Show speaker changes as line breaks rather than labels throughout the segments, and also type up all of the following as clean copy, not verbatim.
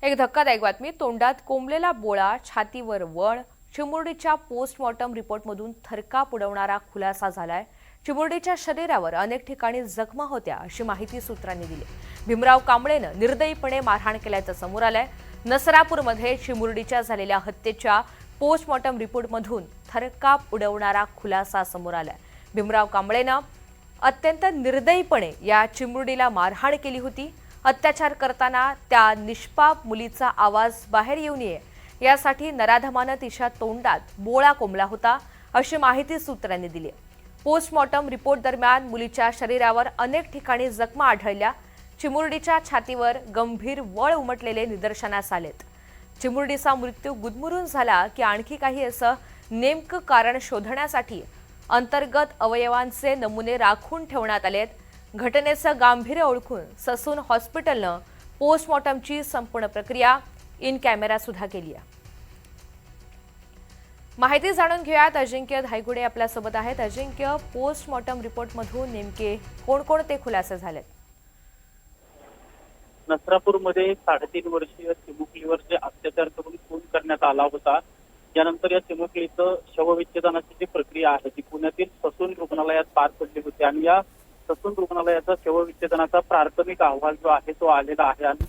एक धक्कादायक बातमी. तोंडात कोंबलेला बोळा, छातीवर वळ. चिमुरडीच्या पोस्टमॉर्टम रिपोर्टमधून थरकाप उडवणारा खुलासा झालाय. चिमुरडीच्या शरीरावर अनेक ठिकाणी जखमा होत्या अशी माहिती सूत्रांनी दिली. भीमराव कांबळेनं निर्दयीपणे मारहाण केल्याचं समोर आलंय. नसरापूरमध्ये चिमुरडीच्या झालेल्या हत्येच्या पोस्टमॉर्टम रिपोर्टमधून थरकाप उडवणारा खुलासा समोर आलाय. भीमराव कांबळेनं अत्यंत निर्दयीपणे या चिमुरडीला मारहाण केली होती. अत्याचार करताना त्या निष्पाप मुलीचा आवाज बाहेर येऊ नये यासाठी नराधमानं तिच्या तोंडात बोळा कोंबला होता अशी माहिती सूत्रांनी दिली. पोस्टमॉर्टम रिपोर्ट दरम्यान मुलीच्या शरीरावर अनेक ठिकाणी जखमा आढळल्या. चिमुरडीच्या छातीवर गंभीर वळ उमटलेले निदर्शनास आलेत. चिमुरडीचा मृत्यू गुदमरून झाला की आणखी काही असं नेमकं कारण शोधण्यासाठी अंतर्गत अवयवांचे नमुने राखून ठेवण्यात आलेत. घटनेचं गांभीर्य ओळखून ससून हॉस्पिटलनं पोस्टमॉर्टमची संपूर्ण प्रक्रिया इन कॅमेरा सुद्धा केली आहे. माहिती जाणून घेऊयात. अजिंक्य धायगुडे आपल्यासोबत आहेत. अजिंक्य, पोस्टमॉर्टम रिपोर्टमधून नेमके कोणकोणते खुलासे झालेत?
नसरापूरमध्ये 3.5 वर्षीय चिमुकलीवर जे अत्याचार करून खून करण्यात आला होता, यानंतर या चिमुकलीचं शवविच्छेदनाची जी प्रक्रिया आहे ती पुण्यातील ससून रुग्णालयात पार पडली होती आणि या ससून रुग्णालयाचा शवविच्छेदनाचा प्राथमिक अहवाल जो आहे तो आलेला आहे आणि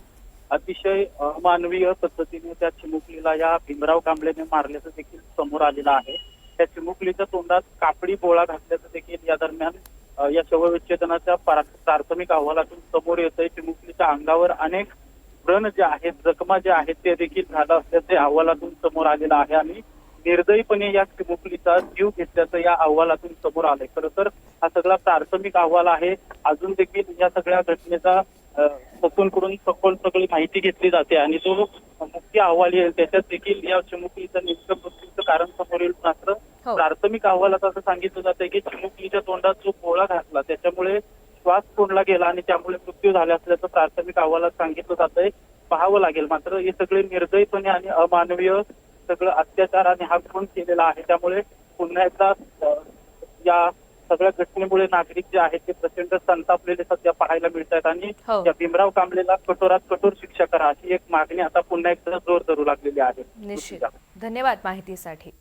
अतिशय अमानवीय पद्धतीने त्या चिमुकलीला या भीमराव कांबळेने मारल्याचं देखील समोर आलेलं आहे. त्या चिमुकलीच्या तोंडात कापडी बोळा घातल्याचं देखील या दरम्यान या शवविच्छेदनाच्या प्राथमिक अहवालातून समोर येतंय. चिमुकलीच्या अंगावर अनेक व्रण जे आहेत, जखमा जे आहेत ते देखील झालं असल्याचे अहवालातून समोर आलेलं आहे आणि निर्दयीपणे या चिमुकलीचा जीव घेतल्याचं या अहवालातून समोर आलंय. खरं तर हा सगळा प्राथमिक अहवाल आहे. अजून देखील या सगळ्या घटनेचा ससूनकडून सखोल सगळी माहिती घेतली जाते आणि जो मुख्य अहवाल येईल त्याच्यात देखील या चिमुकलीचं नेमकं मृत्यूचं कारण समोर येईल. मात्र प्राथमिक अहवालात असं सांगितलं जातंय की चिमुकलीच्या तोंडात जो बोळा घातला त्याच्यामुळे श्वास कोंडला गेला आणि त्यामुळे मृत्यू झाला असल्याचं प्राथमिक अहवालात सांगितलं जातंय. पाहावं लागेल. मात्र हे सगळे निर्दयीपणे आणि अमानवीय सगळं अत्याचार आणि हा खून केलेला आहे. त्यामुळे पुन्हा एकदा या सगळ्या घटनेमुळे नागरिक जे आहेत ते प्रचंड संतापलेले सध्या पाहायला मिळत आहेत आणि या भीमराव कांबळेला कठोरात कठोर शिक्षा करा अशी एक मागणी आता पुन्हा एकदा जोर धरू लागलेली आहे.
निश्चित. धन्यवाद माहितीसाठी.